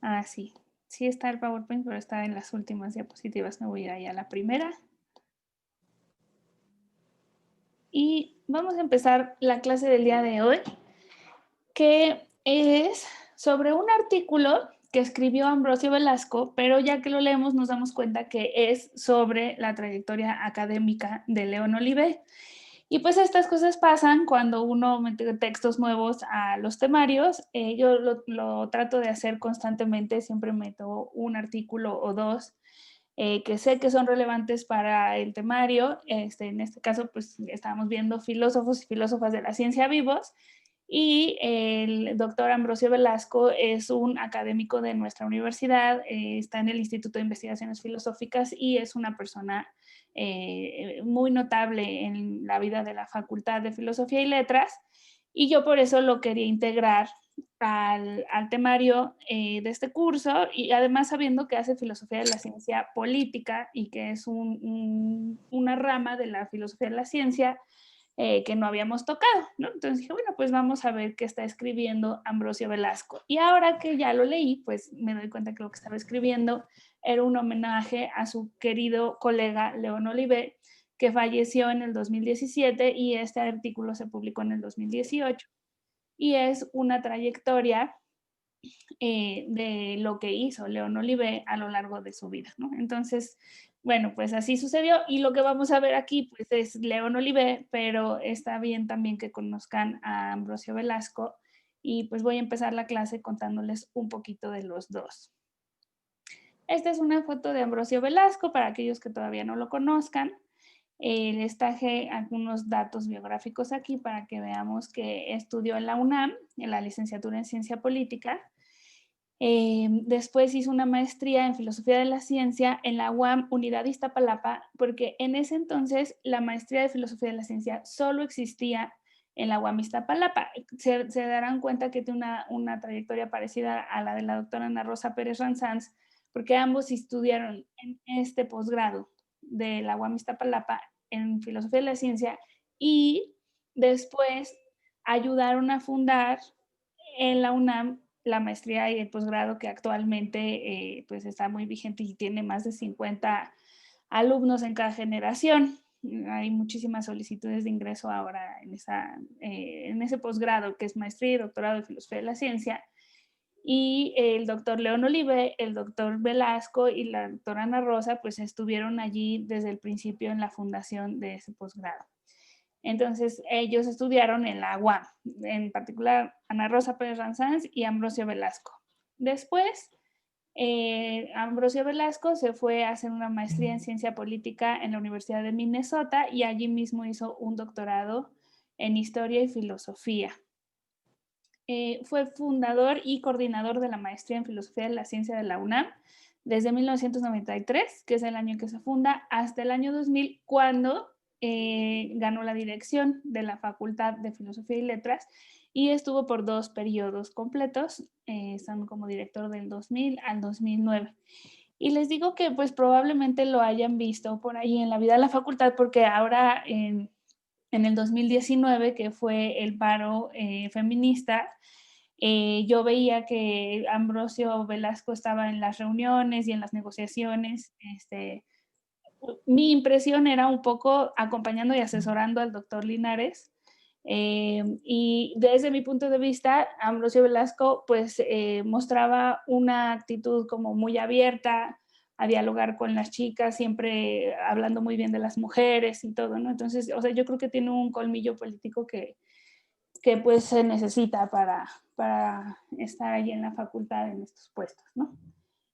Ah, sí. Sí está el PowerPoint, pero está en las últimas diapositivas. Me voy a ir ahí a la primera. Y vamos a empezar la clase del día de hoy, que es sobre un artículo que escribió Ambrosio Velasco, pero ya que lo leemos nos damos cuenta que es sobre la trayectoria académica de León Olivé. Y pues estas cosas pasan cuando uno mete textos nuevos a los temarios. Yo lo trato de hacer constantemente, siempre meto un artículo o dos que sé que son relevantes para el temario. En este caso, pues estábamos viendo filósofos y filósofas de la ciencia vivos, y el doctor Ambrosio Velasco es un académico de nuestra universidad, está en el Instituto de Investigaciones Filosóficas y es una persona muy notable en la vida de la Facultad de Filosofía y Letras, y yo por eso lo quería integrar al temario de este curso, y además sabiendo que hace filosofía de la ciencia política y que es una rama de la filosofía de la ciencia que no habíamos tocado, ¿no? Entonces dije, bueno, pues vamos a ver qué está escribiendo Ambrosio Velasco. Y ahora que ya lo leí, pues me doy cuenta que lo que estaba escribiendo era un homenaje a su querido colega León Olivé, que falleció en el 2017, y este artículo se publicó en el 2018. Y es una trayectoria de lo que hizo León Olivé a lo largo de su vida, ¿no? Entonces, bueno, pues así sucedió, y lo que vamos a ver aquí pues es León Olivé, pero está bien también que conozcan a Ambrosio Velasco, y pues voy a empezar la clase contándoles un poquito de los dos. Esta es una foto de Ambrosio Velasco para aquellos que todavía no lo conozcan. Les traje algunos datos biográficos aquí para que veamos que estudió en la UNAM, en la licenciatura en Ciencia Política. Después hizo una maestría en Filosofía de la Ciencia en la UAM Unidad Iztapalapa, porque en ese entonces la maestría de Filosofía de la Ciencia solo existía en la UAM Iztapalapa. Se darán cuenta que tiene una trayectoria parecida a la de la doctora Ana Rosa Pérez Ranzanz, porque ambos estudiaron en este posgrado de la UAM Iztapalapa en Filosofía de la Ciencia, y después ayudaron a fundar en la UNAM la maestría y el posgrado que actualmente pues está muy vigente y tiene más de 50 alumnos en cada generación. Hay muchísimas solicitudes de ingreso ahora en ese posgrado, que es maestría y doctorado de Filosofía de la Ciencia. Y el doctor León Olivé, el doctor Velasco y la doctora Ana Rosa pues estuvieron allí desde el principio en la fundación de ese posgrado. Entonces, ellos estudiaron en la UAM, en particular Ana Rosa Pérez Ranzanz y Ambrosio Velasco. Después, Ambrosio Velasco se fue a hacer una maestría en ciencia política en la Universidad de Minnesota, y allí mismo hizo un doctorado en historia y filosofía. Fue fundador y coordinador de la maestría en filosofía de la ciencia de la UNAM desde 1993, que es el año en que se funda, hasta el año 2000, cuando ganó la dirección de la Facultad de Filosofía y Letras, y estuvo por 2 periodos completos, estando como director del 2000 al 2009. Y les digo que pues probablemente lo hayan visto por ahí en la vida de la facultad, porque ahora en el 2019, que fue el paro feminista, yo veía que Ambrosio Velasco estaba en las reuniones y en las negociaciones. Mi impresión era un poco acompañando y asesorando al doctor Linares. Y desde mi punto de vista, Ambrosio Velasco pues mostraba una actitud como muy abierta a dialogar con las chicas, siempre hablando muy bien de las mujeres y todo, ¿no? Entonces, o sea, yo creo que tiene un colmillo político que pues se necesita para estar allí en la facultad en estos puestos, ¿no?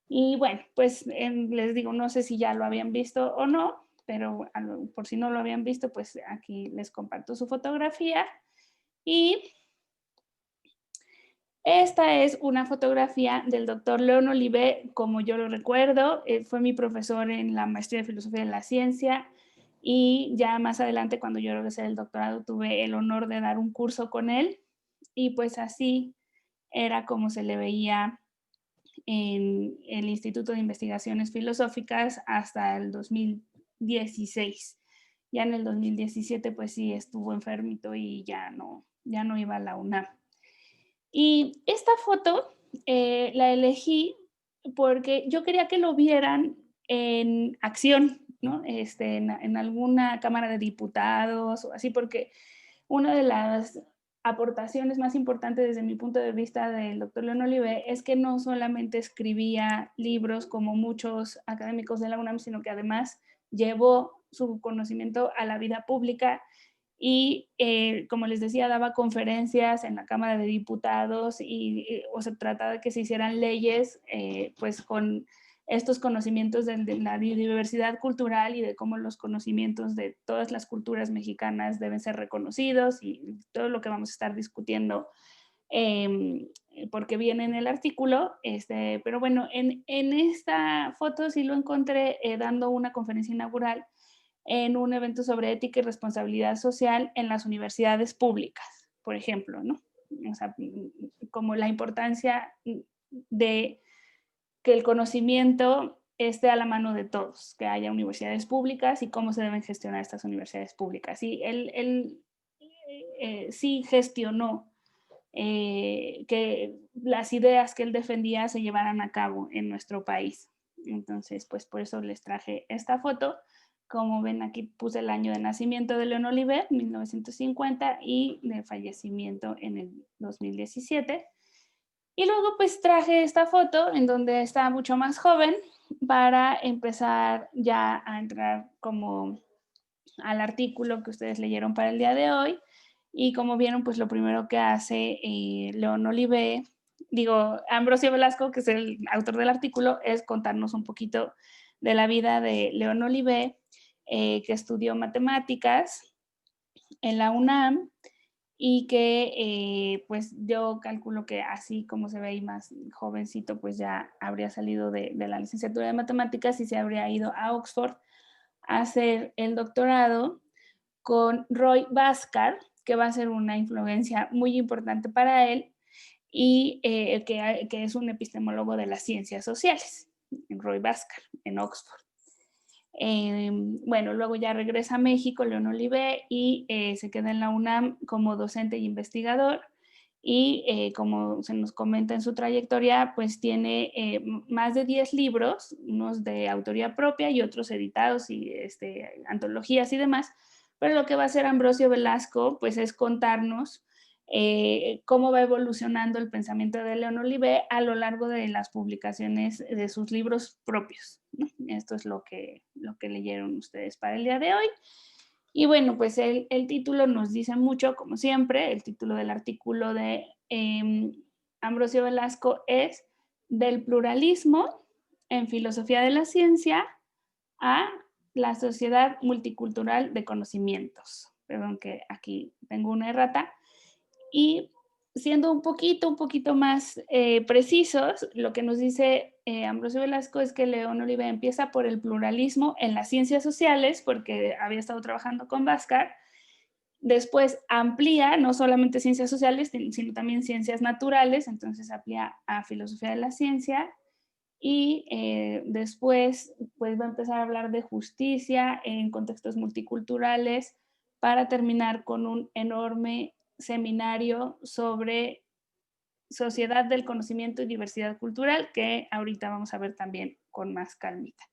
Y bueno, pues les digo, no sé si ya lo habían visto o no, pero por si no lo habían visto, pues aquí les comparto su fotografía. Y esta es una fotografía del doctor León Olivé, como yo lo recuerdo. Fue mi profesor en la maestría de Filosofía de la Ciencia, y ya más adelante, cuando yo regresé del doctorado, tuve el honor de dar un curso con él, y pues así era como se le veía en el Instituto de Investigaciones Filosóficas hasta el 2016. Ya en el 2017 pues sí estuvo enfermito y ya no iba a la UNAM. Y esta foto la elegí porque yo quería que lo vieran en acción, ¿no? En alguna Cámara de Diputados o así, porque una de las aportaciones más importantes desde mi punto de vista del doctor León Olivé es que no solamente escribía libros como muchos académicos de la UNAM, sino que además llevó su conocimiento a la vida pública y, como les decía, daba conferencias en la Cámara de Diputados y o se trataba de que se hicieran leyes pues con estos conocimientos de la diversidad cultural y de cómo los conocimientos de todas las culturas mexicanas deben ser reconocidos y todo lo que vamos a estar discutiendo porque viene en el artículo, pero bueno, en esta foto sí lo encontré dando una conferencia inaugural en un evento sobre ética y responsabilidad social en las universidades públicas, por ejemplo, ¿no? O sea, como la importancia de que el conocimiento esté a la mano de todos, que haya universidades públicas y cómo se deben gestionar estas universidades públicas. Y él sí gestionó que las ideas que él defendía se llevaran a cabo en nuestro país. Entonces, pues por eso les traje esta foto. Como ven, aquí puse el año de nacimiento de León Oliver, 1950, y de fallecimiento en el 2017. Y luego pues traje esta foto en donde está mucho más joven para empezar ya a entrar como al artículo que ustedes leyeron para el día de hoy. Y como vieron, pues lo primero que hace León Olivé, digo, Ambrosio Velasco, que es el autor del artículo, es contarnos un poquito de la vida de León Olivé, que estudió matemáticas en la UNAM y que pues yo calculo que así como se ve ahí más jovencito, pues ya habría salido de la licenciatura de matemáticas y se habría ido a Oxford a hacer el doctorado con Roy Bhaskar, que va a ser una influencia muy importante para él y que es un epistemólogo de las ciencias sociales, Roy Bhaskar, en Oxford. Bueno, luego ya regresa a México, León Olivé, y se queda en la UNAM como docente y investigador. Y como se nos comenta en su trayectoria, pues tiene más de 10 libros, unos de autoría propia y otros editados y antologías y demás. Pero lo que va a hacer Ambrosio Velasco, pues es contarnos cómo va evolucionando el pensamiento de León Olivé a lo largo de las publicaciones de sus libros propios, ¿no? Esto es lo que leyeron ustedes para el día de hoy. Y bueno, pues el título nos dice mucho, como siempre, el título del artículo de Ambrosio Velasco es Del pluralismo en filosofía de la ciencia a la sociedad multicultural de conocimientos. Perdón que aquí tengo una errata. Y siendo un poquito más precisos, lo que nos dice Ambrosio Velasco es que León Olivé empieza por el pluralismo en las ciencias sociales, porque había estado trabajando con Bhaskar. Después amplía no solamente ciencias sociales, sino también ciencias naturales, entonces amplía a filosofía de la ciencia. Y después pues va a empezar a hablar de justicia en contextos multiculturales para terminar con un enorme seminario sobre sociedad del conocimiento y diversidad cultural, que ahorita vamos a ver también con más calmita.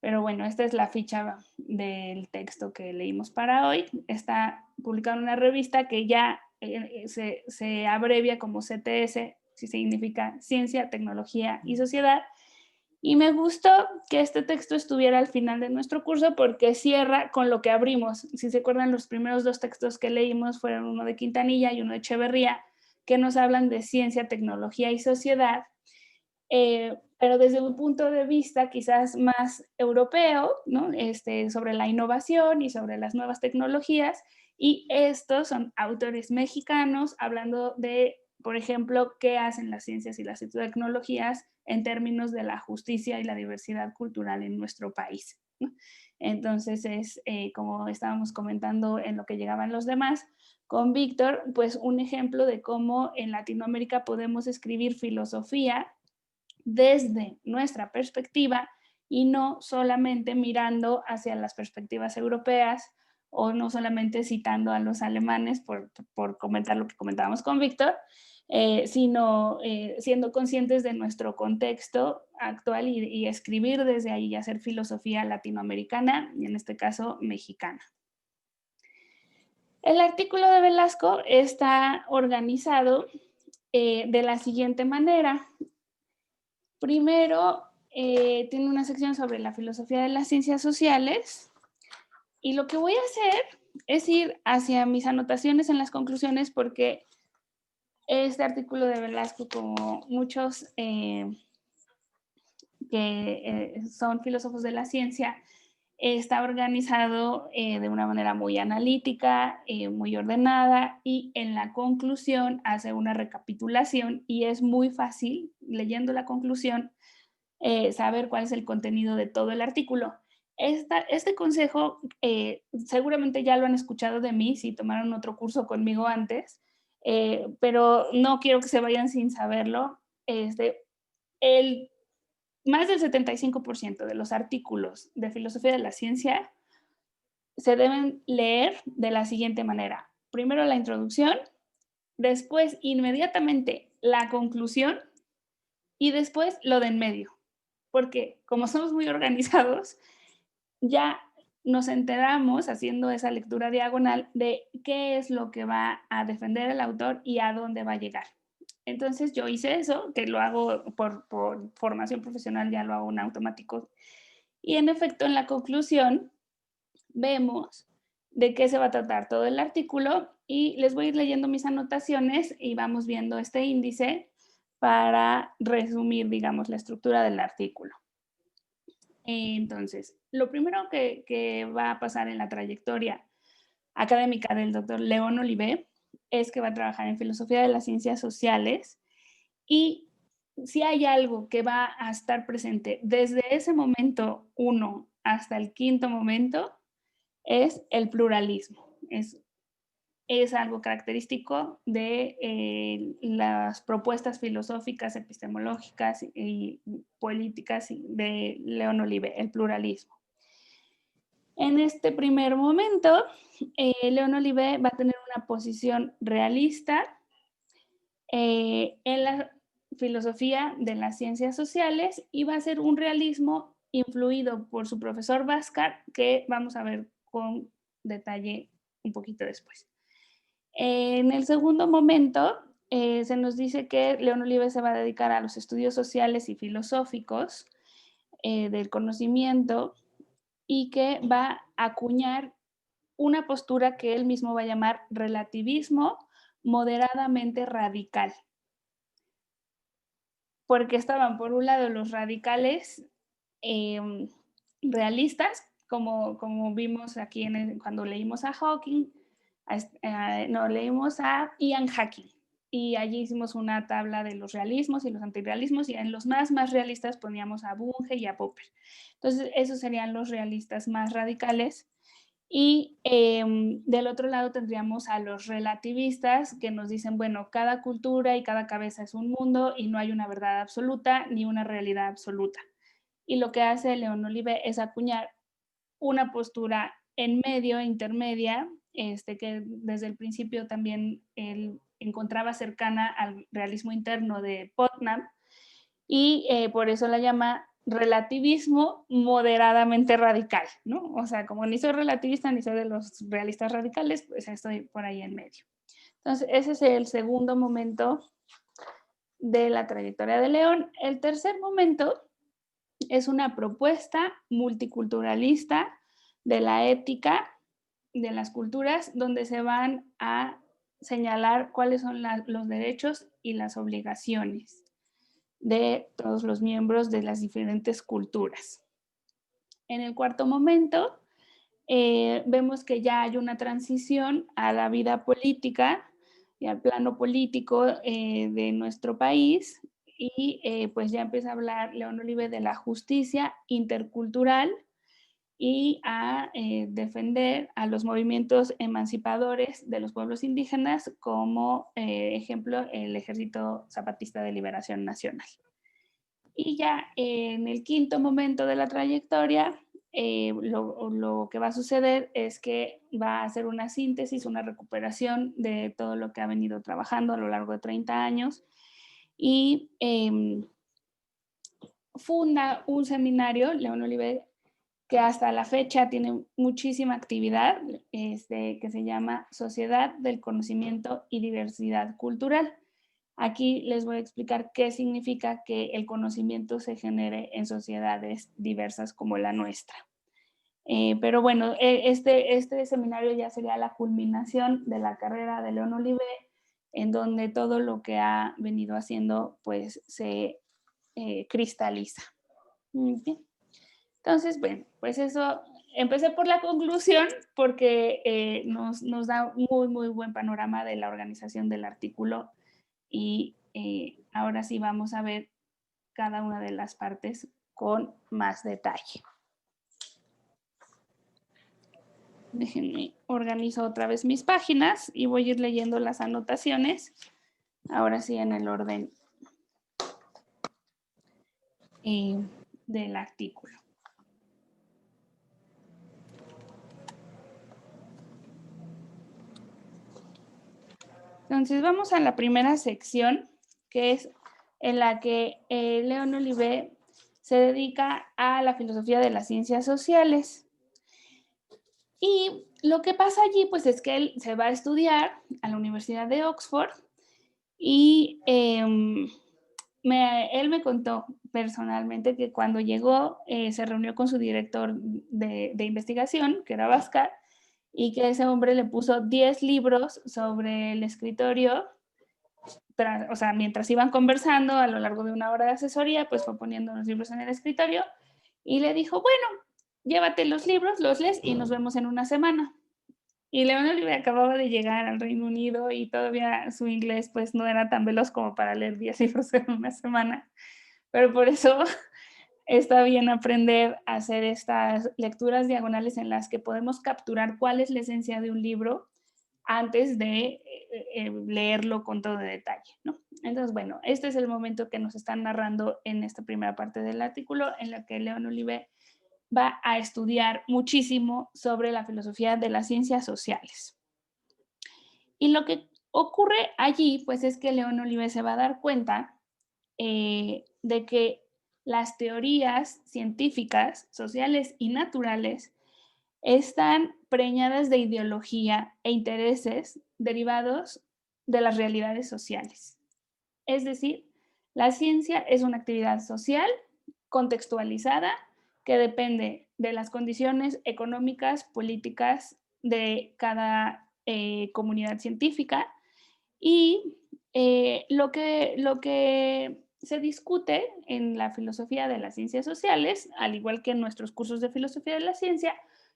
Pero bueno, esta es la ficha del texto que leímos para hoy. Está publicado en una revista que ya se abrevia como CTS, si significa Ciencia, Tecnología y Sociedad. Y me gustó que este texto estuviera al final de nuestro curso porque cierra con lo que abrimos. Si se acuerdan, los primeros dos textos que leímos fueron uno de Quintanilla y uno de Echeverría, que nos hablan de ciencia, tecnología y sociedad, pero desde un punto de vista quizás más europeo, ¿no? Sobre la innovación y sobre las nuevas tecnologías. Y estos son autores mexicanos hablando de, por ejemplo, qué hacen las ciencias y las tecnologías en términos de la justicia y la diversidad cultural en nuestro país, ¿no? Entonces es, como estábamos comentando en lo que llegaban los demás, con Víctor, pues un ejemplo de cómo en Latinoamérica podemos escribir filosofía desde nuestra perspectiva y no solamente mirando hacia las perspectivas europeas o no solamente citando a los alemanes por comentar lo que comentábamos con Víctor, sino siendo conscientes de nuestro contexto actual y escribir desde ahí y hacer filosofía latinoamericana, y en este caso mexicana. El artículo de Velasco está organizado de la siguiente manera. Primero, tiene una sección sobre la filosofía de las ciencias sociales, y lo que voy a hacer es ir hacia mis anotaciones en las conclusiones, porque este artículo de Velasco, como muchos que son filósofos de la ciencia, está organizado de una manera muy analítica, muy ordenada, y en la conclusión hace una recapitulación, y es muy fácil, leyendo la conclusión, saber cuál es el contenido de todo el artículo. Este consejo seguramente ya lo han escuchado de mí si tomaron otro curso conmigo antes, pero no quiero que se vayan sin saberlo. El más del 75% de los artículos de filosofía de la ciencia se deben leer de la siguiente manera. Primero la introducción, después inmediatamente la conclusión y después lo de en medio. Porque como somos muy organizados, ya nos enteramos haciendo esa lectura diagonal de qué es lo que va a defender el autor y a dónde va a llegar. Entonces yo hice eso, que lo hago por formación profesional, ya lo hago en automático. Y en efecto, en la conclusión vemos de qué se va a tratar todo el artículo, y les voy a ir leyendo mis anotaciones y vamos viendo este índice para resumir, digamos, la estructura del artículo. Entonces, lo primero que va a pasar en la trayectoria académica del doctor León Olivé es que va a trabajar en filosofía de las ciencias sociales, y si hay algo que va a estar presente desde ese momento 1 hasta el quinto momento, es el pluralismo. Es algo característico de las propuestas filosóficas, epistemológicas y políticas de León Olivé, el pluralismo. En este primer momento, León Olivé va a tener una posición realista en la filosofía de las ciencias sociales, y va a ser un realismo influido por su profesor Bhaskar, que vamos a ver con detalle un poquito después. En el segundo momento, se nos dice que León Olivé se va a dedicar a los estudios sociales y filosóficos del conocimiento, y que va a acuñar una postura que él mismo va a llamar relativismo moderadamente radical. Porque estaban por un lado los radicales realistas, como vimos aquí cuando leímos a Hawking, no, leímos a Ian Hacking, y allí hicimos una tabla de los realismos y los antirrealismos, y en los más realistas poníamos a Bunge y a Popper. Entonces, esos serían los realistas más radicales. Y del otro lado tendríamos a los relativistas, que nos dicen, bueno, cada cultura y cada cabeza es un mundo y no hay una verdad absoluta ni una realidad absoluta. Y lo que hace León Olivé es acuñar una postura en medio, intermedia, que desde el principio también él encontraba cercana al realismo interno de Putnam, y por eso la llama relativismo moderadamente radical, ¿no? O sea, como ni soy relativista ni soy de los realistas radicales, pues estoy por ahí en medio. Entonces, ese es el segundo momento de la trayectoria de León. El tercer momento es una propuesta multiculturalista de la ética de las culturas, donde se van a señalar cuáles son los derechos y las obligaciones de todos los miembros de las diferentes culturas. En el cuarto momento, vemos que ya hay una transición a la vida política y al plano político de nuestro país, y pues ya empieza a hablar León Olivé de la justicia intercultural y a defender a los movimientos emancipadores de los pueblos indígenas, como ejemplo el Ejército Zapatista de Liberación Nacional. Y ya en el quinto momento de la trayectoria lo que va a suceder es que va a hacer una síntesis, una recuperación de todo lo que ha venido trabajando a lo largo de 30 años y funda un seminario, León Olive, que hasta la fecha tiene muchísima actividad, que se llama Sociedad del Conocimiento y Diversidad Cultural. Aquí les voy a explicar qué significa que el conocimiento se genere en sociedades diversas como la nuestra. Pero bueno, este seminario ya sería la culminación de la carrera de León Olive, en donde todo lo que ha venido haciendo pues se cristaliza. Muy bien. Entonces, bueno, pues eso, empecé por la conclusión porque nos da muy, muy buen panorama de la organización del artículo y ahora sí vamos a ver cada una de las partes con más detalle. Déjenme organizo otra vez mis páginas y voy a ir leyendo las anotaciones, ahora sí en el orden del artículo. Entonces vamos a la primera sección, que es en la que León Olive se dedica a la filosofía de las ciencias sociales. Y lo que pasa allí, pues es que él se va a estudiar a la Universidad de Oxford y él me contó personalmente que cuando llegó se reunió con su director de investigación, que era Bhaskar, y que ese hombre le puso 10 libros sobre el escritorio, pero, o sea, mientras iban conversando a lo largo de una hora de asesoría, pues fue poniendo los libros en el escritorio y le dijo, bueno, llévate los libros, los lees y nos vemos en una semana. Y León Olive acababa de llegar al Reino Unido y todavía su inglés pues no era tan veloz como para leer 10 libros en una semana, pero por eso está bien aprender a hacer estas lecturas diagonales en las que podemos capturar cuál es la esencia de un libro antes de leerlo con todo detalle, ¿no? Entonces, bueno, este es el momento que nos están narrando en esta primera parte del artículo, en la que León Olive va a estudiar muchísimo sobre la filosofía de las ciencias sociales. Y lo que ocurre allí, pues es que León Olive se va a dar cuenta de que las teorías científicas, sociales y naturales están preñadas de ideología e intereses derivados de las realidades sociales. Es decir, la ciencia es una actividad social contextualizada que depende de las condiciones económicas, políticas de cada comunidad científica y lo que se discute en la filosofía de las ciencias sociales, al igual que en nuestros cursos de filosofía de la ciencia,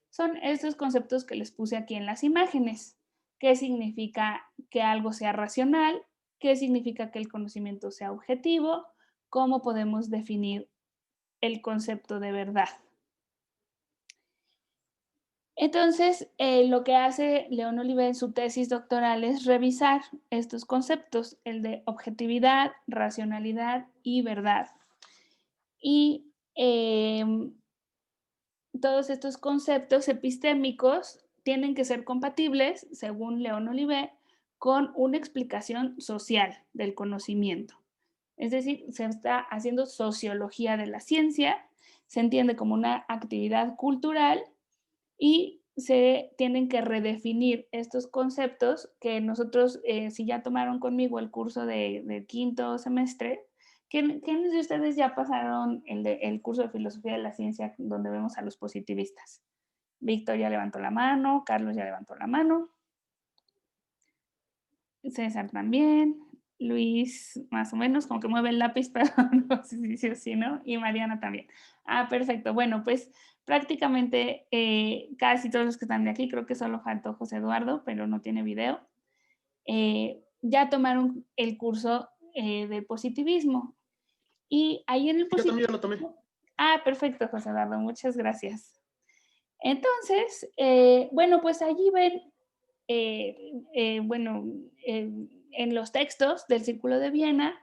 son estos conceptos que les puse aquí en las imágenes. ¿Qué significa que algo sea racional? ¿Qué significa que el conocimiento sea objetivo? ¿Cómo podemos definir el concepto de verdad? Entonces, lo que hace León Olive en su tesis doctoral es revisar estos conceptos, el de objetividad, racionalidad y verdad. Y todos estos conceptos epistémicos tienen que ser compatibles, según León Olive, con una explicación social del conocimiento. Es decir, se está haciendo sociología de la ciencia, se entiende como una actividad cultural y se tienen que redefinir estos conceptos que nosotros, si ya tomaron conmigo el curso de quinto semestre, ¿quiénes de ustedes ya pasaron el curso de filosofía de la ciencia donde vemos a los positivistas? Víctor ya levantó la mano, Carlos ya levantó la mano, César también, Luis más o menos, como que mueve el lápiz, pero no sé si sí, ¿no? Y Mariana también. Ah, perfecto. Bueno, pues prácticamente casi todos los que están de aquí, creo que solo faltó José Eduardo, pero no tiene video, ya tomaron el curso de positivismo. Y ahí en el positivismo... Yo también lo tomé. Ah, perfecto, José Eduardo, muchas gracias. Entonces, bueno, pues allí ven, bueno, en los textos del Círculo de Viena,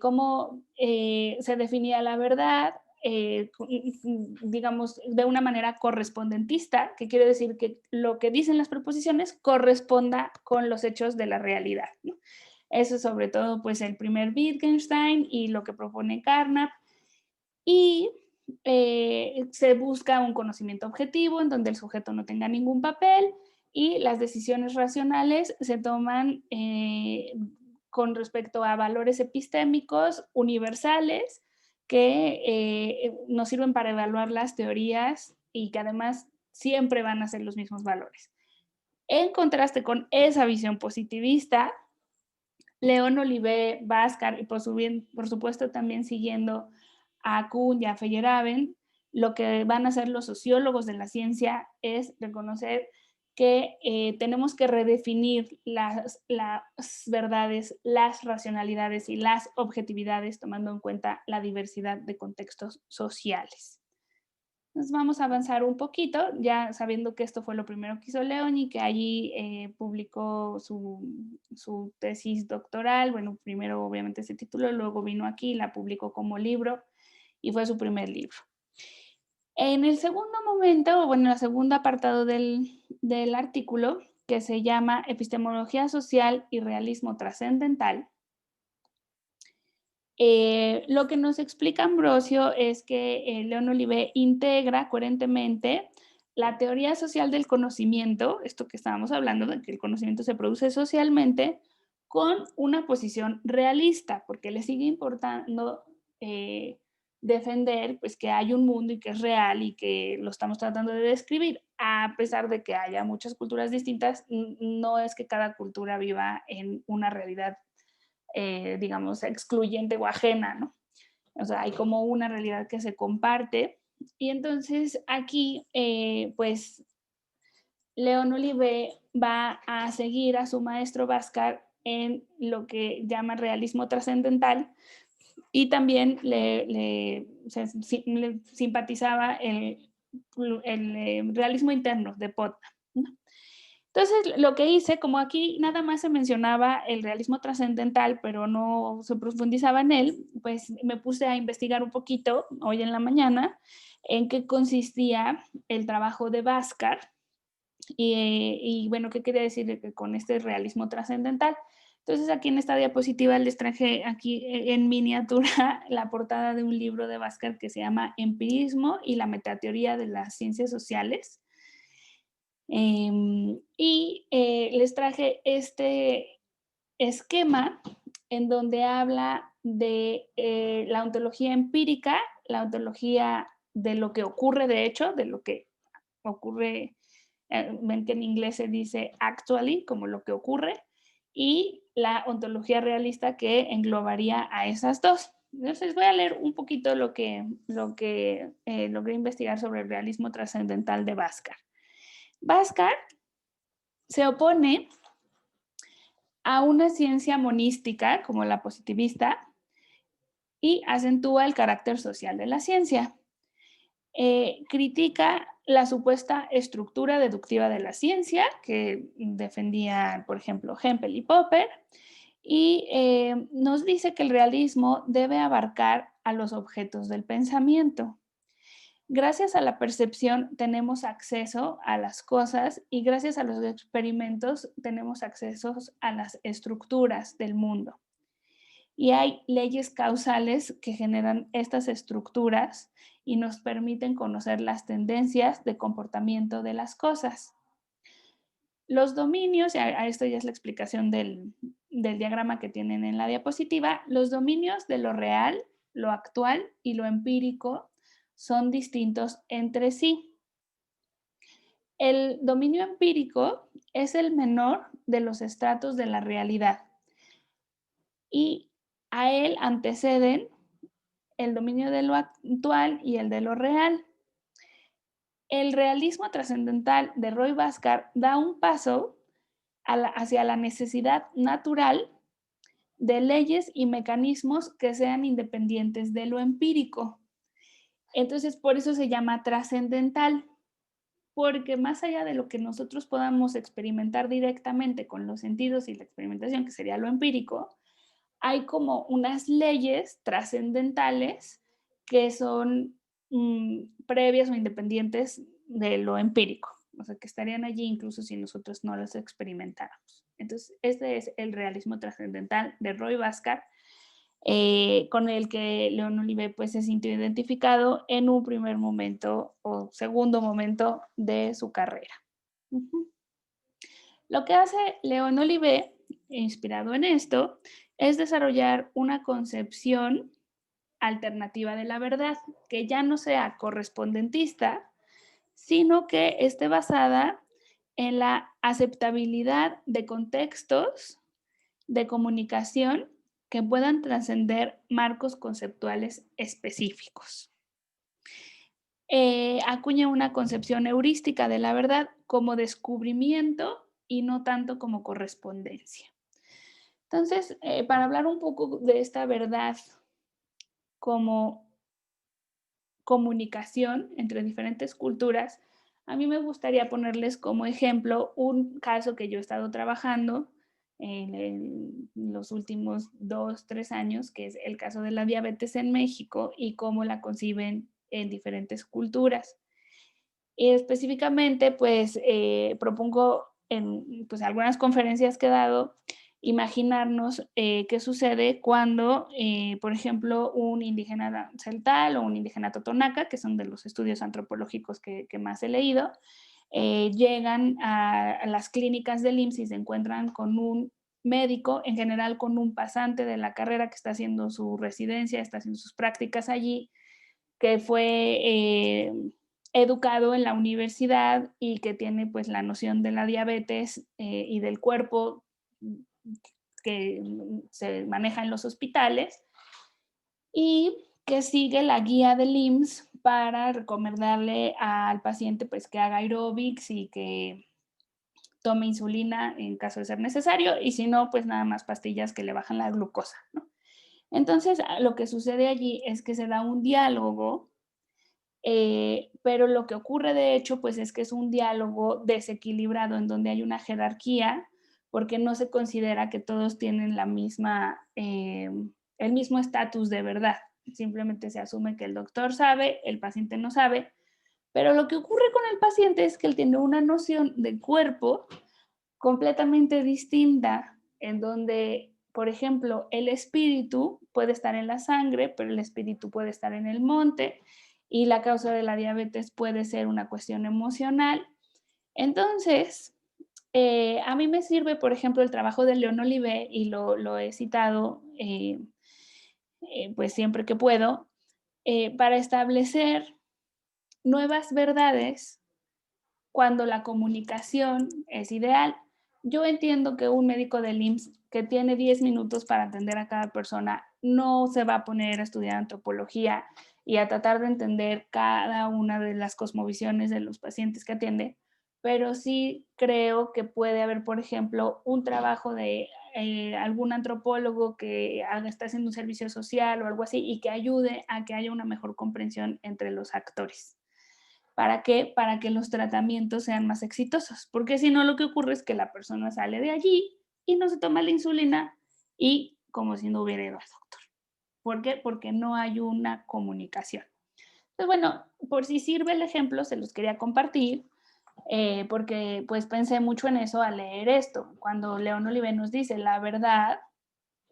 cómo se definía la verdad, digamos, de una manera correspondentista, que quiere decir que lo que dicen las proposiciones corresponda con los hechos de la realidad, ¿no? Eso sobre todo, pues, el primer Wittgenstein y lo que propone Carnap. Y se busca un conocimiento objetivo en donde el sujeto no tenga ningún papel y las decisiones racionales se toman con respecto a valores epistémicos universales que nos sirven para evaluar las teorías y que además siempre van a ser los mismos valores. En contraste con esa visión positivista, León Olivé, Bhaskar y por supuesto también siguiendo a Kuhn y a Feyerabend, lo que van a hacer los sociólogos de la ciencia es reconocer que tenemos que redefinir las verdades, las racionalidades y las objetividades tomando en cuenta la diversidad de contextos sociales. Entonces vamos a avanzar un poquito, ya sabiendo que esto fue lo primero que hizo León y que allí publicó su tesis doctoral. Bueno, primero obviamente se tituló, luego vino aquí, la publicó como libro y fue su primer libro. En el segundo momento, bueno, en el segundo apartado del artículo, que se llama Epistemología Social y Realismo Trascendental, lo que nos explica Ambrosio es que León Olivé integra coherentemente la teoría social del conocimiento, esto que estábamos hablando, de que el conocimiento se produce socialmente, con una posición realista, porque le sigue importando defender pues, que hay un mundo y que es real y que lo estamos tratando de describir. A pesar de que haya muchas culturas distintas, no es que cada cultura viva en una realidad digamos, excluyente o ajena, ¿no? O sea, hay como una realidad que se comparte. Y entonces aquí, pues, León Olivé va a seguir a su maestro Bhaskar en lo que llama realismo trascendental y también le simpatizaba el realismo interno de Putnam, ¿no? Entonces, lo que hice, como aquí nada más se mencionaba el realismo trascendental, pero no se profundizaba en él, pues me puse a investigar un poquito hoy en la mañana en qué consistía el trabajo de Bhaskar y bueno, qué quería decir con este realismo trascendental. Entonces, aquí en esta diapositiva les traje aquí en miniatura la portada de un libro de Bhaskar que se llama Empirismo y la metateoría de las ciencias sociales. Les traje este esquema en donde habla de la ontología empírica, la ontología de lo que ocurre de hecho, de lo que ocurre, ven que en inglés se dice actually, como lo que ocurre, y la ontología realista que englobaría a esas dos. Entonces voy a leer un poquito lo que logré investigar sobre el realismo trascendental de Bhaskar. Bhaskar se opone a una ciencia monística como la positivista y acentúa el carácter social de la ciencia. Critica la supuesta estructura deductiva de la ciencia que defendían, por ejemplo, Hempel y Popper, y nos dice que el realismo debe abarcar a los objetos del pensamiento. Gracias a la percepción tenemos acceso a las cosas y gracias a los experimentos tenemos acceso a las estructuras del mundo. Y hay leyes causales que generan estas estructuras y nos permiten conocer las tendencias de comportamiento de las cosas. Los dominios, a esto ya es la explicación del diagrama que tienen en la diapositiva, los dominios de lo real, lo actual y lo empírico son distintos entre sí. El dominio empírico es el menor de los estratos de la realidad y a él anteceden el dominio de lo actual y el de lo real. El realismo trascendental de Roy Bhaskar da un paso hacia la necesidad natural de leyes y mecanismos que sean independientes de lo empírico. Entonces, por eso se llama trascendental, porque más allá de lo que nosotros podamos experimentar directamente con los sentidos y la experimentación, que sería lo empírico, hay como unas leyes trascendentales que son previas o independientes de lo empírico, o sea, que estarían allí incluso si nosotros no las experimentáramos. Entonces, este es el realismo trascendental de Roy Bhaskar, con el que León Olivet pues, se sintió identificado en un primer momento o segundo momento de su carrera. Uh-huh. Lo que hace León Olivet, inspirado en esto, es desarrollar una concepción alternativa de la verdad, que ya no sea correspondentista, sino que esté basada en la aceptabilidad de contextos de comunicación que puedan trascender marcos conceptuales específicos. Acuña una concepción heurística de la verdad como descubrimiento y no tanto como correspondencia. Entonces, para hablar un poco de esta verdad como comunicación entre diferentes culturas, a mí me gustaría ponerles como ejemplo un caso que yo he estado trabajando en los últimos 2, 3 años, que es el caso de la diabetes en México y cómo la conciben en diferentes culturas. Y específicamente, pues propongo en pues, algunas conferencias que he dado imaginarnos qué sucede cuando, por ejemplo, un indígena celtal o un indígena totonaca, que son de los estudios antropológicos que más he leído, llegan a las clínicas del IMSS y se encuentran con un médico, en general con un pasante de la carrera que está haciendo su residencia, está haciendo sus prácticas allí, que fue educado en la universidad y que tiene pues la noción de la diabetes y del cuerpo que se maneja en los hospitales y que sigue la guía del IMSS para recomendarle al paciente pues que haga aeróbics y que tome insulina en caso de ser necesario y si no pues nada más pastillas que le bajan la glucosa, ¿no? Entonces lo que sucede allí es que se da un diálogo, pero lo que ocurre de hecho, pues es que es un diálogo desequilibrado en donde hay una jerarquía, porque no se considera que todos tienen la misma, el mismo estatus de verdad. Simplemente se asume que el doctor sabe, el paciente no sabe, pero lo que ocurre con el paciente es que él tiene una noción de cuerpo completamente distinta, en donde, por ejemplo, el espíritu puede estar en la sangre, pero el espíritu puede estar en el monte y la causa de la diabetes puede ser una cuestión emocional. Entonces, a mí me sirve, por ejemplo, el trabajo de León Olivet y lo he citado pues siempre que puedo, para establecer nuevas verdades cuando la comunicación es ideal. Yo entiendo que un médico del IMSS que tiene 10 minutos para atender a cada persona no se va a poner a estudiar antropología y a tratar de entender cada una de las cosmovisiones de los pacientes que atiende, pero sí creo que puede haber, por ejemplo, un trabajo de algún antropólogo que está haciendo un servicio social o algo así y que ayude a que haya una mejor comprensión entre los actores. ¿Para qué? Para que los tratamientos sean más exitosos, porque si no lo que ocurre es que la persona sale de allí y no se toma la insulina y como si no hubiera ido al doctor. ¿Por qué? Porque no hay una comunicación. Entonces, bueno, por si sirve el ejemplo, se los quería compartir, porque pues pensé mucho en eso al leer esto. Cuando León Olivet nos dice, la verdad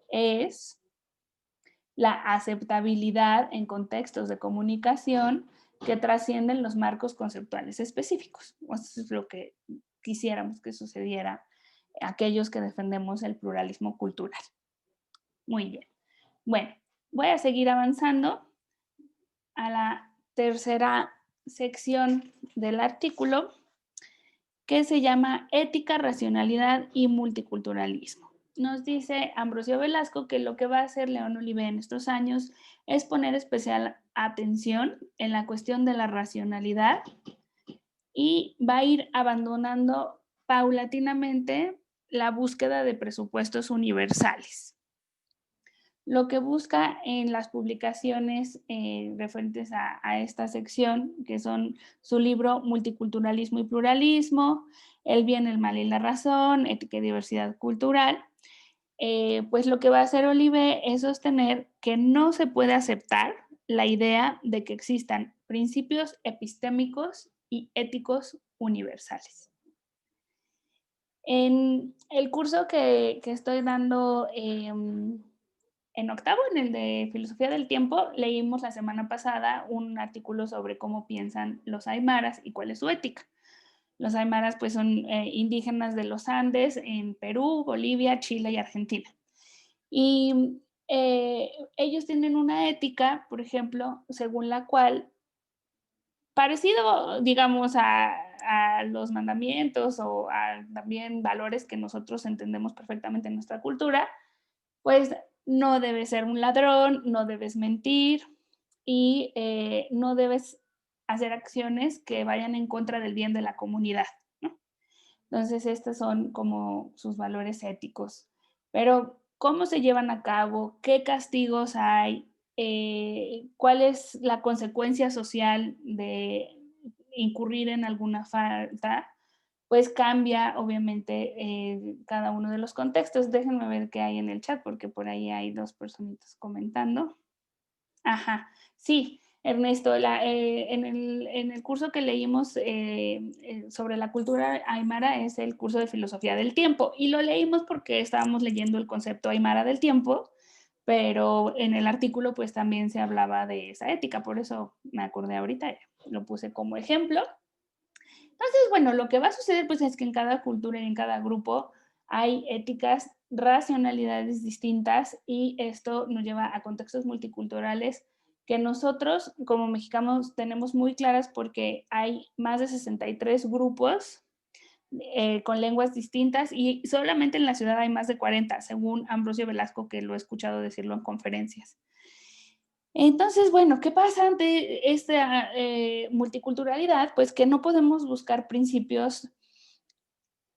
es la aceptabilidad en contextos de comunicación que trascienden los marcos conceptuales específicos. Eso es lo que quisiéramos que sucediera aquellos que defendemos el pluralismo cultural. Muy bien. Bueno, voy a seguir avanzando a la tercera sección del artículo, que se llama Ética, Racionalidad y Multiculturalismo. Nos dice Ambrosio Velasco que lo que va a hacer León Olivet en estos años es poner especial atención en la cuestión de la racionalidad y va a ir abandonando paulatinamente la búsqueda de presupuestos universales. Lo que busca en las publicaciones referentes a esta sección, que son su libro Multiculturalismo y Pluralismo, El bien, el mal y la razón, Ética y diversidad cultural, pues lo que va a hacer Olivet es sostener que no se puede aceptar la idea de que existan principios epistémicos y éticos universales. En el curso que estoy dando en octavo, en el de Filosofía del Tiempo, leímos la semana pasada un artículo sobre cómo piensan los aymaras y cuál es su ética. Los aymaras pues son indígenas de los Andes en Perú, Bolivia, Chile y Argentina. Y ellos tienen una ética, por ejemplo, según la cual, parecido, digamos, a los mandamientos o a también valores que nosotros entendemos perfectamente en nuestra cultura, pues no debes ser un ladrón, no debes mentir y no debes hacer acciones que vayan en contra del bien de la comunidad, ¿no? Entonces, estos son como sus valores éticos. Pero, ¿cómo se llevan a cabo? ¿Qué castigos hay? ¿Cuál es la consecuencia social de incurrir en alguna falta? Pues cambia, obviamente, cada uno de los contextos. Déjenme ver qué hay en el chat, porque por ahí hay dos personitas comentando. Ajá, sí, Ernesto, en el curso que leímos sobre la cultura aymara es el curso de filosofía del tiempo y lo leímos porque estábamos leyendo el concepto aymara del tiempo, pero en el artículo pues también se hablaba de esa ética, por eso me acordé ahorita, lo puse como ejemplo. Entonces, bueno, lo que va a suceder pues es que en cada cultura y en cada grupo hay éticas, racionalidades distintas y esto nos lleva a contextos multiculturales que nosotros como mexicanos tenemos muy claras porque hay más de 63 grupos con lenguas distintas y solamente en la ciudad hay más de 40, según Ambrosio Velasco, que lo he escuchado decirlo en conferencias. Entonces, bueno, ¿qué pasa ante esta multiculturalidad? Pues que no podemos buscar principios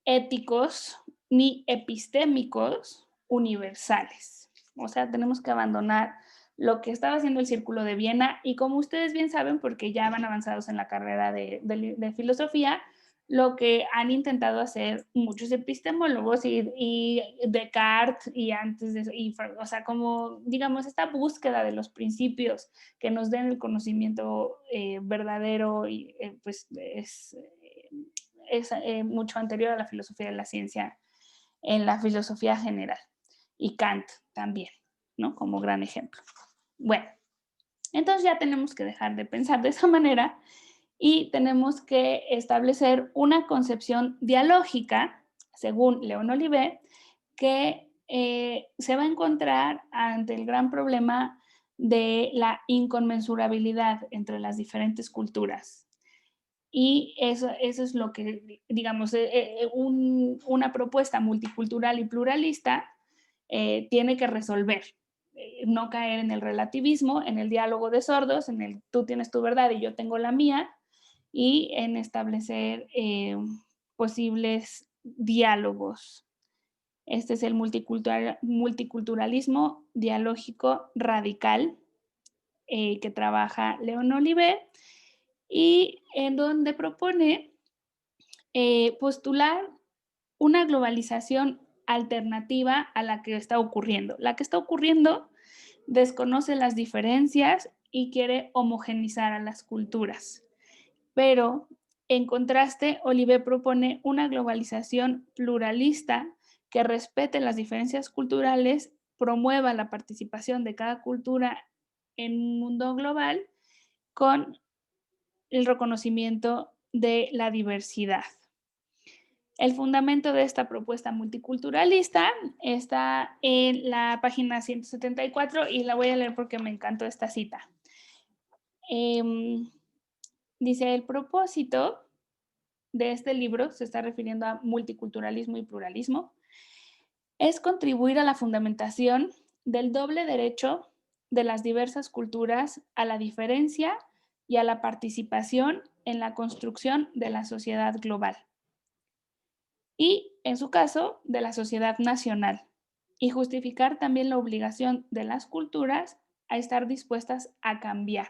éticos ni epistémicos universales. O sea, tenemos que abandonar lo que estaba haciendo el Círculo de Viena y como ustedes bien saben, porque ya van avanzados en la carrera de filosofía, lo que han intentado hacer muchos epistemólogos y Descartes y antes de eso, o sea, como digamos esta búsqueda de los principios que nos den el conocimiento verdadero y pues es mucho anterior a la filosofía de la ciencia en la filosofía general y Kant también, ¿no? Como gran ejemplo. Bueno, entonces ya tenemos que dejar de pensar de esa manera y tenemos que establecer una concepción dialógica, según León Olivet, que se va a encontrar ante el gran problema de la inconmensurabilidad entre las diferentes culturas. Y eso es lo que, digamos, una propuesta multicultural y pluralista tiene que resolver. No caer en el relativismo, en el diálogo de sordos, en el tú tienes tu verdad y yo tengo la mía, y en establecer posibles diálogos. Este es el multiculturalismo dialógico radical que trabaja León Olivet y en donde propone postular una globalización alternativa a la que está ocurriendo. La que está ocurriendo desconoce las diferencias y quiere homogenizar a las culturas. Pero, en contraste, Olivet propone una globalización pluralista que respete las diferencias culturales, promueva la participación de cada cultura en un mundo global con el reconocimiento de la diversidad. El fundamento de esta propuesta multiculturalista está en la página 174 y la voy a leer porque me encantó esta cita. Dice, el propósito de este libro, se está refiriendo a multiculturalismo y pluralismo, es contribuir a la fundamentación del doble derecho de las diversas culturas a la diferencia y a la participación en la construcción de la sociedad global. Y, en su caso, de la sociedad nacional, y justificar también la obligación de las culturas a estar dispuestas a cambiar.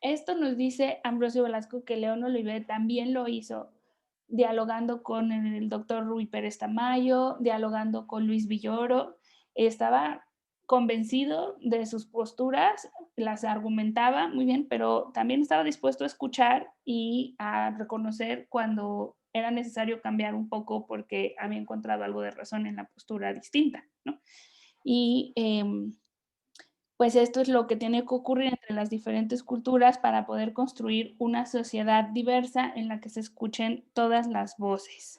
Esto nos dice Ambrosio Velasco que León Olivet también lo hizo, dialogando con el doctor Rui Pérez Tamayo, dialogando con Luis Villoro, estaba convencido de sus posturas, las argumentaba muy bien, pero también estaba dispuesto a escuchar y a reconocer cuando era necesario cambiar un poco porque había encontrado algo de razón en la postura distinta, ¿no? Y pues esto es lo que tiene que ocurrir entre las diferentes culturas para poder construir una sociedad diversa en la que se escuchen todas las voces.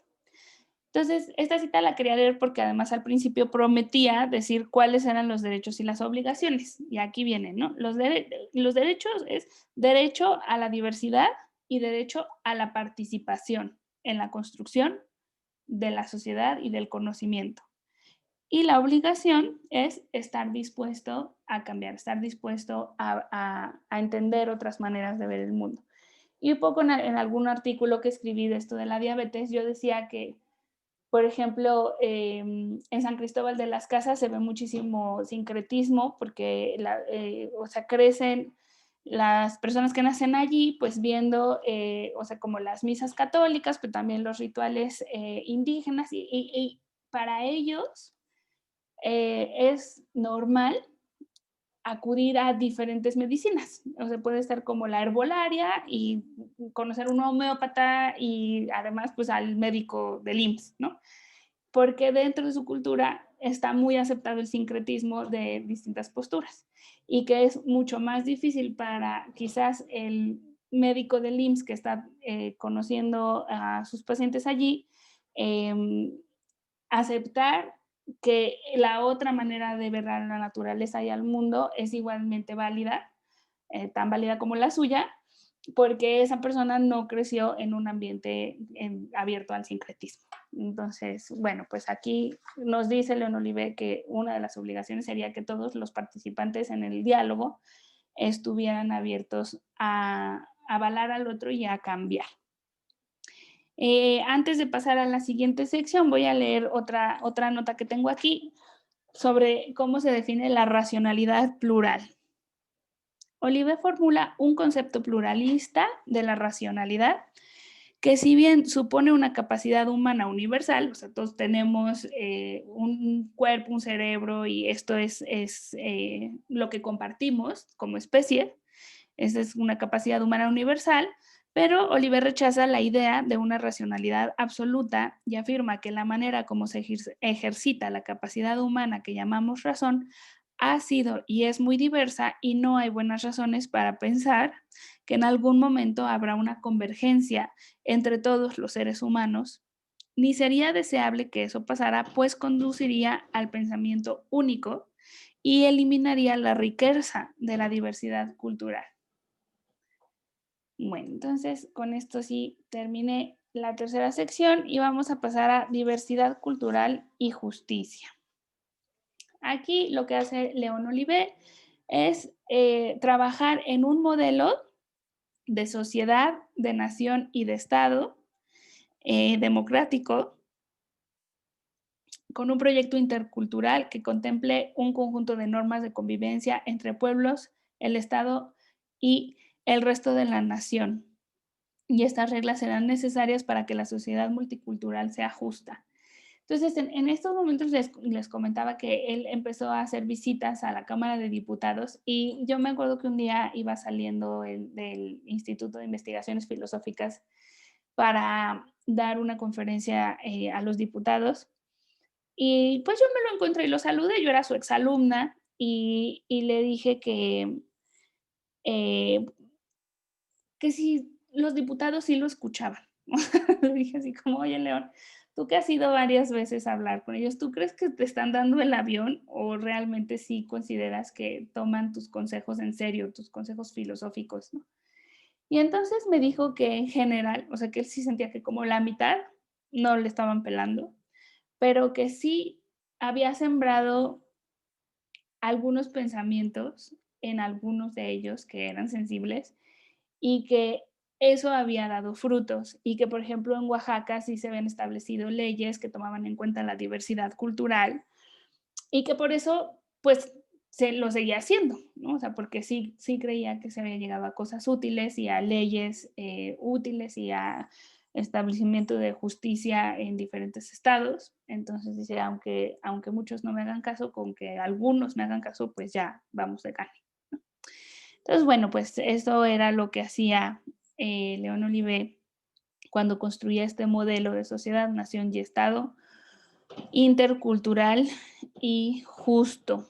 Entonces, esta cita la quería leer porque además al principio prometía decir cuáles eran los derechos y las obligaciones. Y aquí vienen, ¿no? Los derechos es derecho a la diversidad y derecho a la participación en la construcción de la sociedad y del conocimiento. Y la obligación es estar dispuesto a cambiar, estar dispuesto a entender otras maneras de ver el mundo. Y un poco en algún artículo que escribí de esto de la diabetes, yo decía que, por ejemplo, en San Cristóbal de las Casas se ve muchísimo sincretismo porque, o sea, crecen las personas que nacen allí, pues viendo, o sea, como las misas católicas, pero también los rituales indígenas, y para ellos es normal acudir a diferentes medicinas. O sea, puede ser como la herbolaria y conocer un homeópata y además pues al médico del IMSS, ¿no? Porque dentro de su cultura está muy aceptado el sincretismo de distintas posturas y que es mucho más difícil para quizás el médico del IMSS que está conociendo a sus pacientes allí, eh, aceptar que la otra manera de ver a la naturaleza y al mundo es igualmente válida, tan válida como la suya, porque esa persona no creció en un ambiente abierto al sincretismo. Entonces, bueno, pues aquí nos dice León Olivé que una de las obligaciones sería que todos los participantes en el diálogo estuvieran abiertos a avalar al otro y a cambiar. Antes de pasar a la siguiente sección, voy a leer otra nota que tengo aquí sobre cómo se define la racionalidad plural. Olivé formula un concepto pluralista de la racionalidad que si bien supone una capacidad humana universal, o sea, todos tenemos un cuerpo, un cerebro y esto es lo que compartimos como especie, esa es una capacidad humana universal, pero Oliver rechaza la idea de una racionalidad absoluta y afirma que la manera como se ejercita la capacidad humana que llamamos razón ha sido y es muy diversa y no hay buenas razones para pensar que en algún momento habrá una convergencia entre todos los seres humanos, ni sería deseable que eso pasara, pues conduciría al pensamiento único y eliminaría la riqueza de la diversidad cultural. Bueno, entonces con esto sí terminé la tercera sección y vamos a pasar a diversidad cultural y justicia. Aquí lo que hace León Olivé es trabajar en un modelo de sociedad, de nación y de Estado democrático con un proyecto intercultural que contemple un conjunto de normas de convivencia entre pueblos, el Estado y el resto de la nación. Y estas reglas serán necesarias para que la sociedad multicultural sea justa. Entonces, en estos momentos les comentaba que él empezó a hacer visitas a la Cámara de Diputados y yo me acuerdo que un día iba saliendo del Instituto de Investigaciones Filosóficas para dar una conferencia a los diputados y pues yo me lo encontré y lo saludé, yo era su exalumna y le dije eh, que si los diputados sí lo escuchaban. Le dije así como, oye, León, tú que has ido varias veces a hablar con ellos, ¿tú crees que te están dando el avión o realmente sí consideras que toman tus consejos en serio, tus consejos filosóficos, ¿no? Y entonces me dijo que en general, o sea, que él sí sentía que como la mitad no le estaban pelando, pero que sí había sembrado algunos pensamientos en algunos de ellos que eran sensibles y que eso había dado frutos y que, por ejemplo, en Oaxaca sí se habían establecido leyes que tomaban en cuenta la diversidad cultural y que por eso, pues, se lo seguía haciendo, ¿no? O sea, porque sí creía que se había llegado a cosas útiles y a leyes útiles y a establecimiento de justicia en diferentes estados. Entonces dice, aunque muchos no me hagan caso, con que algunos me hagan caso, pues ya vamos de gane. Entonces, bueno, pues eso era lo que hacía León Olivet cuando construía este modelo de sociedad, nación y Estado intercultural y justo.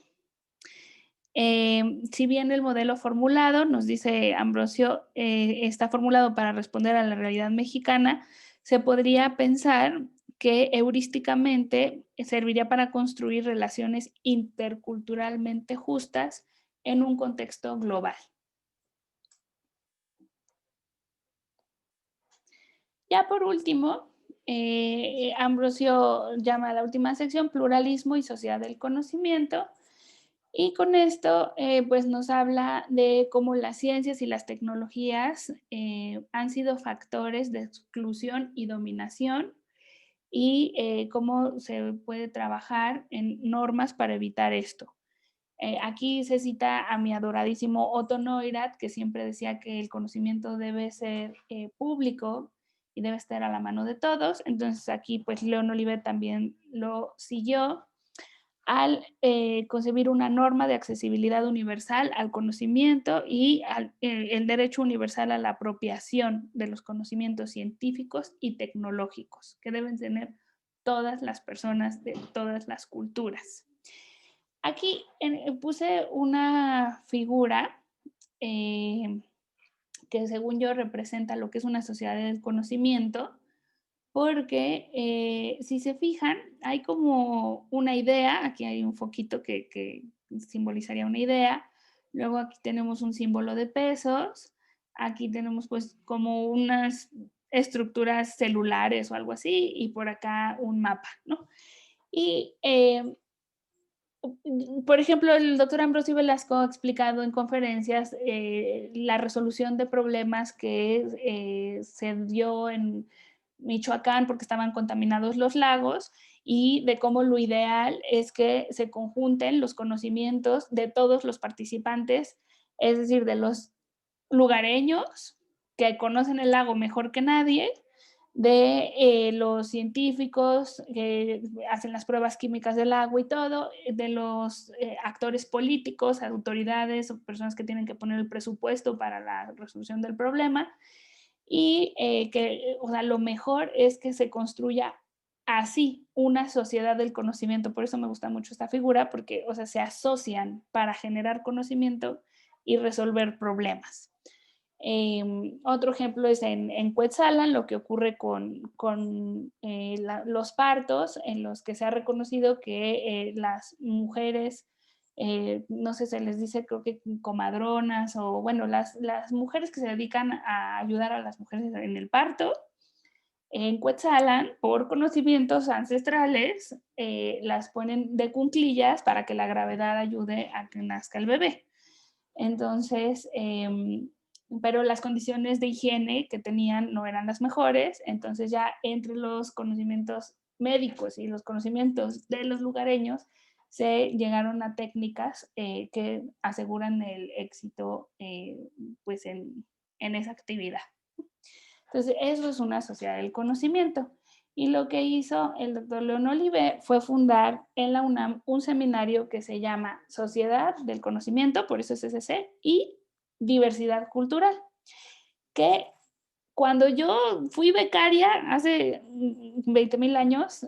Si bien el modelo formulado, nos dice Ambrosio, está formulado para responder a la realidad mexicana, se podría pensar que heurísticamente serviría para construir relaciones interculturalmente justas en un contexto global. Ya por último, Ambrosio llama a la última sección pluralismo y sociedad del conocimiento, y con esto pues nos habla de cómo las ciencias y las tecnologías han sido factores de exclusión y dominación, y cómo se puede trabajar en normas para evitar esto. Aquí se cita a mi adoradísimo Otto Neurath, que siempre decía que el conocimiento debe ser público y debe estar a la mano de todos. Entonces aquí pues León Olivet también lo siguió al concebir una norma de accesibilidad universal al conocimiento y el derecho universal a la apropiación de los conocimientos científicos y tecnológicos que deben tener todas las personas de todas las culturas. Aquí puse una figura que según yo representa lo que es una sociedad del conocimiento, porque si se fijan, hay como una idea, aquí hay un foquito que simbolizaría una idea, luego aquí tenemos un símbolo de pesos, aquí tenemos pues como unas estructuras celulares o algo así, y por acá un mapa, ¿no? Y por ejemplo, el doctor Ambrosio Velasco ha explicado en conferencias la resolución de problemas que se dio en Michoacán porque estaban contaminados los lagos, y de cómo lo ideal es que se conjunten los conocimientos de todos los participantes, es decir, de los lugareños que conocen el lago mejor que nadie, de los científicos que hacen las pruebas químicas del agua y todo, de los actores políticos, autoridades o personas que tienen que poner el presupuesto para la resolución del problema, y que, o sea, lo mejor es que se construya así una sociedad del conocimiento. Por eso me gusta mucho esta figura, porque, o sea, se asocian para generar conocimiento y resolver problemas. Otro ejemplo es en Cuetzalan, lo que ocurre con los partos, en los que se ha reconocido que las mujeres, no sé, se les dice creo que comadronas, o bueno, las mujeres que se dedican a ayudar a las mujeres en el parto, en Cuetzalan, por conocimientos ancestrales, las ponen de cunclillas para que la gravedad ayude a que nazca el bebé. Entonces, pero las condiciones de higiene que tenían no eran las mejores, entonces ya entre los conocimientos médicos y los conocimientos de los lugareños se llegaron a técnicas que aseguran el éxito pues en esa actividad. Entonces, eso es una sociedad del conocimiento. Y lo que hizo el doctor León Olivet fue fundar en la UNAM un seminario que se llama Sociedad del Conocimiento, por eso es SC, y Diversidad Cultural, que cuando yo fui becaria hace 20,000 años,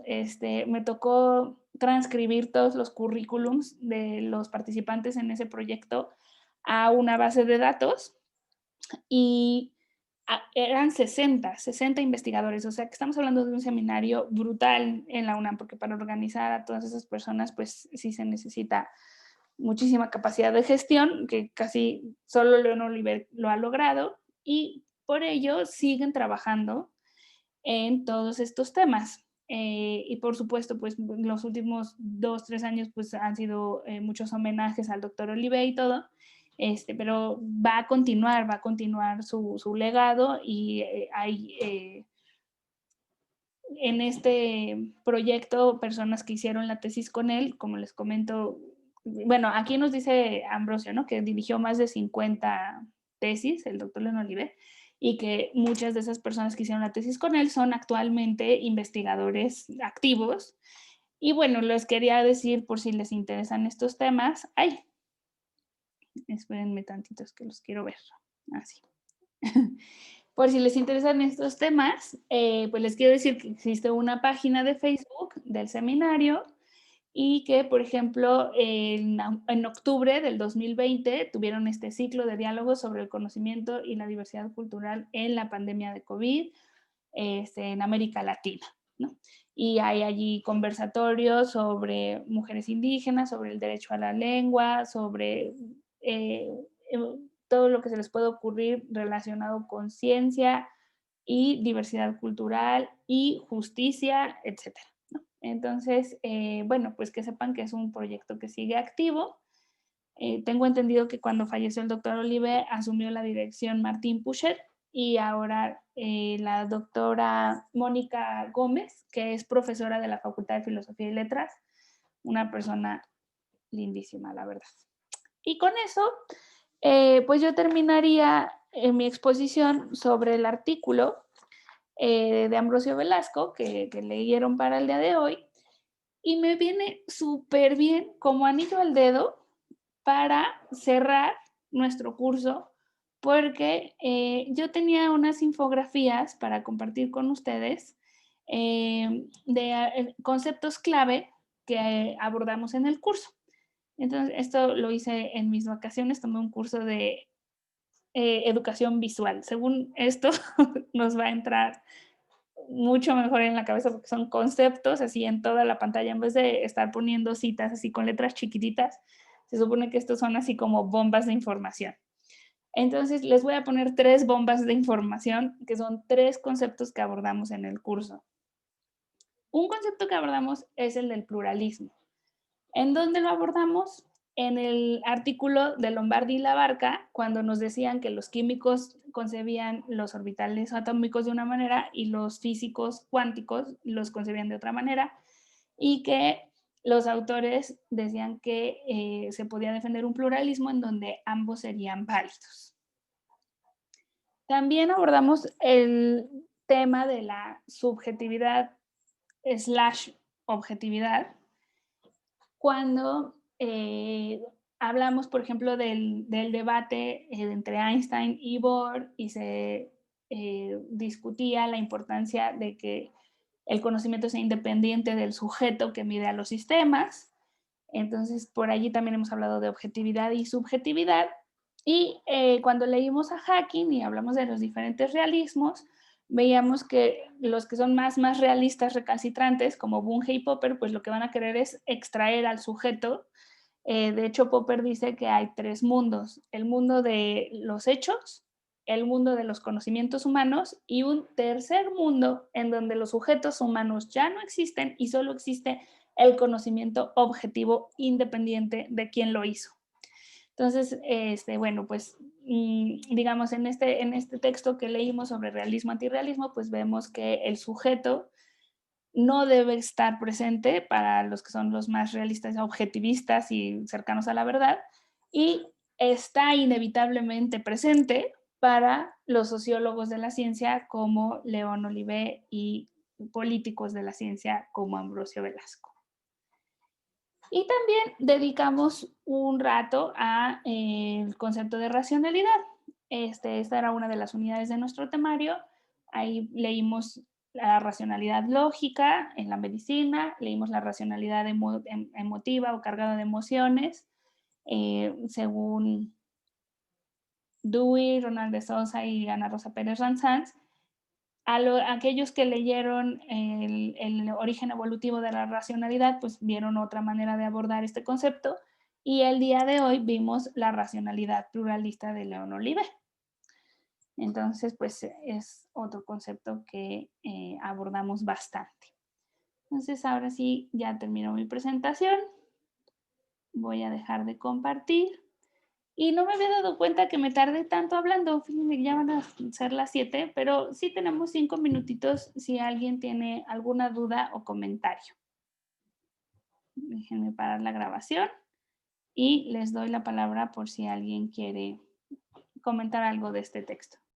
me tocó transcribir todos los currículums de los participantes en ese proyecto a una base de datos, y eran 60 investigadores, o sea que estamos hablando de un seminario brutal en la UNAM, porque para organizar a todas esas personas, pues sí se necesita muchísima capacidad de gestión, que casi solo León Olivet lo ha logrado, y por ello siguen trabajando en todos estos temas. Y por supuesto, pues los últimos 2, 3 años pues han sido muchos homenajes al doctor Olivet y todo, pero va a continuar su legado, y hay en este proyecto personas que hicieron la tesis con él, como les comento. Bueno, aquí nos dice Ambrosio, ¿no?, que dirigió más de 50 tesis, el doctor León Olivet, y que muchas de esas personas que hicieron la tesis con él son actualmente investigadores activos. Y bueno, les quería decir por si les interesan estos temas. Ay, espérenme tantitos que los quiero ver. Así. Por si les interesan estos temas, pues les quiero decir que existe una página de Facebook del seminario y que, por ejemplo, en octubre del 2020 tuvieron este ciclo de diálogos sobre el conocimiento y la diversidad cultural en la pandemia de COVID en América Latina, ¿no? Y hay allí conversatorios sobre mujeres indígenas, sobre el derecho a la lengua, sobre eh, todo lo que se les puede ocurrir relacionado con ciencia y diversidad cultural y justicia, etcétera, ¿no? Entonces, bueno, pues que sepan que es un proyecto que sigue activo. Tengo entendido que cuando falleció el doctor Olive asumió la dirección Martín Puchet y ahora la doctora Mónica Gómez, que es profesora de la Facultad de Filosofía y Letras, una persona lindísima, la verdad. Y con eso, pues yo terminaría mi exposición sobre el artículo de Ambrosio Velasco que leyeron para el día de hoy y me viene súper bien como anillo al dedo para cerrar nuestro curso porque yo tenía unas infografías para compartir con ustedes de conceptos clave que abordamos en el curso. Entonces, esto lo hice en mis vacaciones, tomé un curso de educación visual. Según esto, nos va a entrar mucho mejor en la cabeza porque son conceptos así en toda la pantalla, en vez de estar poniendo citas así con letras chiquititas, se supone que estos son así como bombas de información. Entonces, les voy a poner 3 bombas de información, que son 3 conceptos que abordamos en el curso. Un concepto que abordamos es el del pluralismo. ¿En dónde lo abordamos? En el artículo de Lombardi y Labarca, cuando nos decían que los químicos concebían los orbitales atómicos de una manera y los físicos cuánticos los concebían de otra manera, y que los autores decían que se podía defender un pluralismo en donde ambos serían válidos. También abordamos el tema de la subjetividad slash objetividad, cuando hablamos, por ejemplo, del debate entre Einstein y Bohr y se discutía la importancia de que el conocimiento sea independiente del sujeto que mide a los sistemas. Entonces, por allí también hemos hablado de objetividad y subjetividad. Y cuando leímos a Hacking y hablamos de los diferentes realismos, veíamos que los que son más realistas, recalcitrantes, como Bunge y Popper, pues lo que van a querer es extraer al sujeto. De hecho, Popper dice que hay 3 mundos: el mundo de los hechos, el mundo de los conocimientos humanos y un tercer mundo en donde los sujetos humanos ya no existen y solo existe el conocimiento objetivo independiente de quién lo hizo. Entonces, bueno, pues digamos, en este texto que leímos sobre realismo, antirrealismo, pues vemos que el sujeto no debe estar presente para los que son los más realistas, objetivistas y cercanos a la verdad, y está inevitablemente presente para los sociólogos de la ciencia como León Olivé y políticos de la ciencia como Ambrosio Velasco. Y también dedicamos un rato al concepto de racionalidad. Esta era una de las unidades de nuestro temario. Ahí leímos la racionalidad lógica en la medicina, leímos la racionalidad emotiva o cargada de emociones, según Dewey, Ronald de Sousa y Ana Rosa Pérez Ranzans. Aquellos que leyeron el origen evolutivo de la racionalidad, pues vieron otra manera de abordar este concepto, y el día de hoy vimos la racionalidad pluralista de León Olive. Entonces, pues es otro concepto que abordamos bastante. Entonces, ahora sí, ya terminó mi presentación. Voy a dejar de compartir. Y no me había dado cuenta que me tardé tanto hablando. Fíjense, ya van a ser las 7, pero sí tenemos 5 minutitos si alguien tiene alguna duda o comentario. Déjenme parar la grabación y les doy la palabra por si alguien quiere comentar algo de este texto.